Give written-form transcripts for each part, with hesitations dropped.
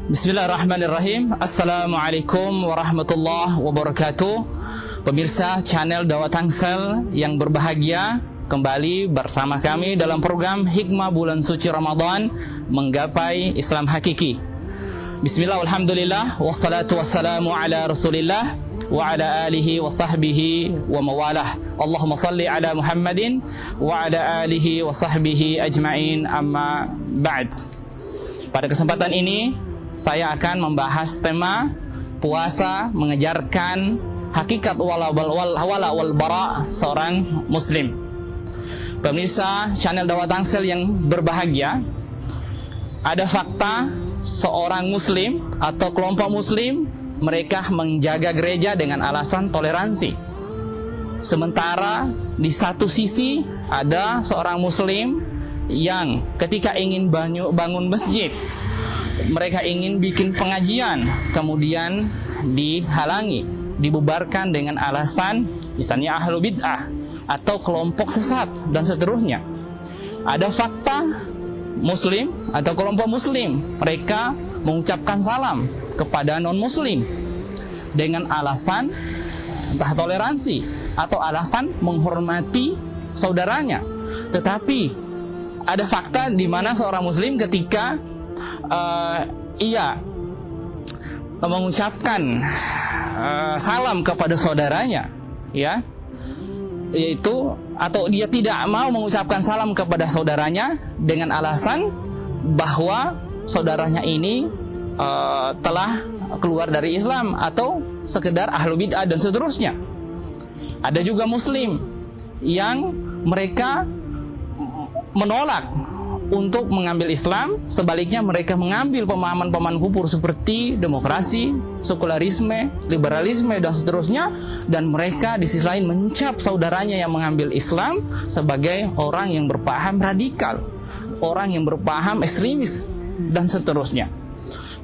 Bismillahirrahmanirrahim. Assalamualaikum warahmatullahi wabarakatuh. Pemirsa channel Dakwah Tangsel yang berbahagia, kembali bersama kami dalam program Hikmah Bulan Suci Ramadan Menggapai Islam Hakiki. Bismillah, alhamdulillah, wassalatu wassalamu ala rasulillah wa ala alihi wa sahbihi wa mawalah. Allahumma salli ala Muhammadin wa ala alihi wa sahbihi ajma'in, amma ba'd. Pada kesempatan ini saya akan membahas tema puasa mengejarkan hakikat wala wal bara seorang muslim. Pemirsa channel Dakwah Tangsel yang berbahagia, ada fakta seorang muslim atau kelompok muslim mereka menjaga gereja dengan alasan toleransi. Sementara di satu sisi ada seorang muslim yang ketika ingin bangun masjid, mereka ingin bikin pengajian, kemudian dihalangi, dibubarkan dengan alasan misalnya ahlu bid'ah atau kelompok sesat dan seterusnya. Ada fakta muslim atau kelompok muslim, mereka mengucapkan salam kepada non-muslim dengan alasan entah toleransi atau alasan menghormati saudaranya. Tetapi ada fakta di mana seorang muslim ketika ia mengucapkan salam kepada saudaranya, ya, yaitu atau dia tidak mau mengucapkan salam kepada saudaranya dengan alasan bahwa saudaranya ini telah keluar dari Islam atau sekedar ahlu bid'ah dan seterusnya. Ada juga muslim yang mereka menolak untuk mengambil Islam, sebaliknya mereka mengambil pemahaman-pemahaman kufur seperti demokrasi, sekularisme, liberalisme dan seterusnya, dan mereka di sisi lain mencap saudaranya yang mengambil Islam sebagai orang yang berpaham radikal, orang yang berpaham ekstremis dan seterusnya.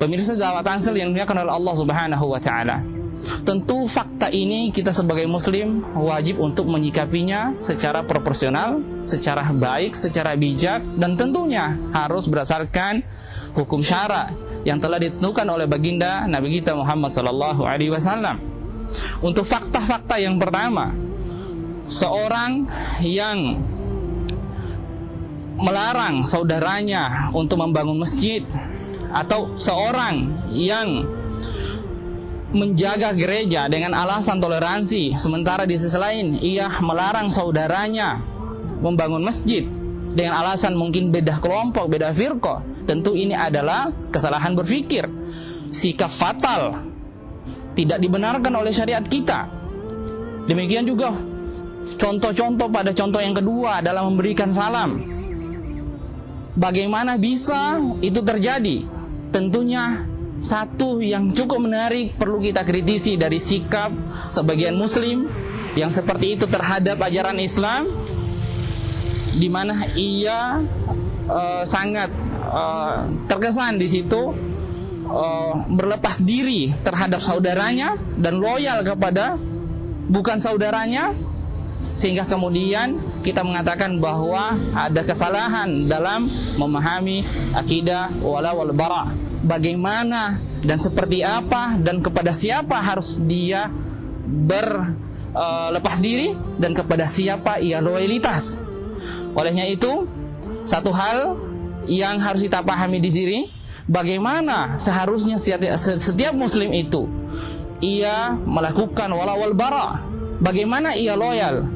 Pemirsa Dakwah Tangsel yang dimuliakan oleh Allah Subhanahu wa taala, tentu fakta ini kita sebagai muslim wajib untuk menyikapinya secara proporsional, secara baik, secara bijak, dan tentunya harus berdasarkan hukum syara yang telah ditentukan oleh baginda Nabi kita Muhammad SAW. Untuk fakta-fakta yang pertama, seorang yang melarang saudaranya untuk membangun masjid, atau seorang yang menjaga gereja dengan alasan toleransi, sementara di sisi lain ia melarang saudaranya membangun masjid dengan alasan mungkin beda kelompok, beda firqah, tentu ini adalah kesalahan berpikir, sikap fatal, tidak dibenarkan oleh syariat kita. Demikian juga contoh-contoh pada contoh yang kedua adalah memberikan salam. Bagaimana bisa itu terjadi? Tentunya satu yang cukup menarik perlu kita kritisi dari sikap sebagian muslim yang seperti itu terhadap ajaran Islam, di mana ia sangat terkesan di situ berlepas diri terhadap saudaranya dan loyal kepada bukan saudaranya, sehingga kemudian kita mengatakan bahwa ada kesalahan dalam memahami akidah wala wal bara. Bagaimana dan seperti apa dan kepada siapa harus dia berlepas diri dan kepada siapa ia loyalitas. Olehnya itu, satu hal yang harus kita pahami di sini, bagaimana seharusnya setiap muslim itu ia melakukan wala wal bara. Bagaimana ia loyal,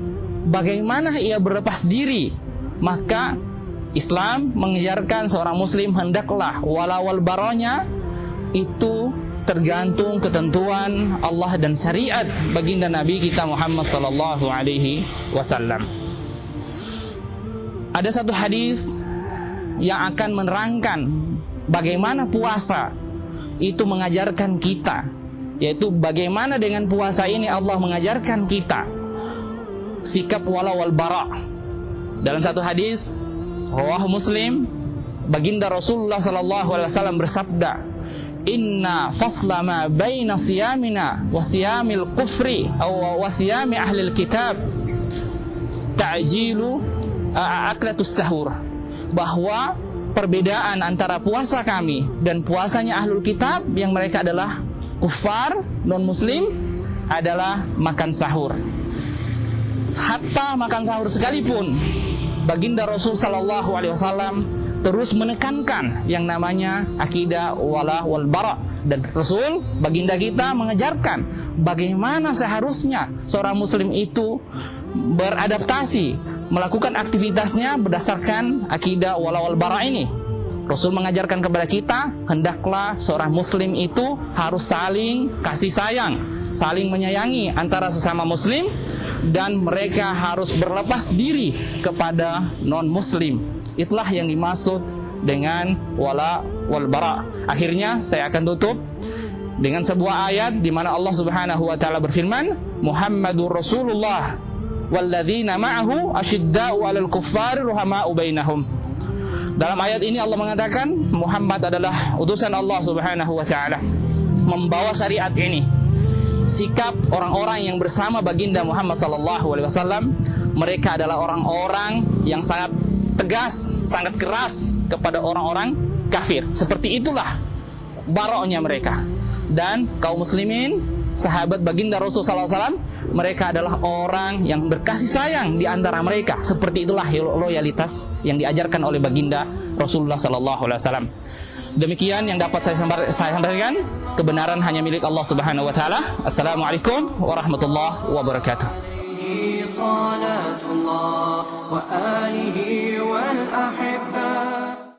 bagaimana ia berlepas diri. Maka Islam mengajarkan seorang muslim hendaklah wala wal baranya itu tergantung ketentuan Allah dan syariat baginda Nabi kita Muhammad sallallahu alaihi wasallam. Ada satu hadis yang akan menerangkan bagaimana puasa itu mengajarkan kita, yaitu bagaimana dengan puasa ini Allah mengajarkan kita sikap wala wal bara. Dalam satu hadis rawahu Muslim, baginda Rasulullah sallallahu alaihi wasallam bersabda, "Inna fasla ma baina siyamina wa siyamil kufri aw wa siyami ahlil kitab ta'jilu aklatus sahur." Bahwa perbedaan antara puasa kami dan puasanya ahlul kitab yang mereka adalah kufar, non-muslim, adalah makan sahur. Hatta makan sahur sekalipun, baginda Rasul sallallahu alaihi wasallam terus menekankan yang namanya akidah wala wal bara, dan Rasul baginda kita mengajarkan bagaimana seharusnya seorang muslim itu beradaptasi, melakukan aktivitasnya berdasarkan akidah wala wal bara ini. Rasul mengajarkan kepada kita, hendaklah seorang muslim itu harus saling kasih sayang, saling menyayangi antara sesama muslim, dan mereka harus berlepas diri kepada non-muslim. Itulah yang dimaksud dengan wala wal bara. Akhirnya saya akan tutup dengan sebuah ayat di mana Allah Subhanahu wa taala berfirman, Muhammadur Rasulullah walladzina ma'ahu asyidda'u 'alal kuffari ruhama'u bainahum. Dalam ayat ini Allah mengatakan Muhammad adalah utusan Allah Subhanahu wa taala, membawa syariat ini. Sikap orang-orang yang bersama baginda Muhammad sallallahu alaihi wasallam, mereka adalah orang-orang yang sangat tegas, sangat keras kepada orang-orang kafir. Seperti itulah baroknya mereka. Dan kaum muslimin, sahabat baginda Rasul sallallahu alaihi wasallam, mereka adalah orang yang berkasih sayang di antara mereka. Seperti itulah loyalitas yang diajarkan oleh baginda Rasulullah sallallahu alaihi wasallam. Demikian yang dapat saya sampaikan. Kebenaran hanya milik Allah Subhanahu wa taala. Assalamualaikum warahmatullahi wabarakatuh.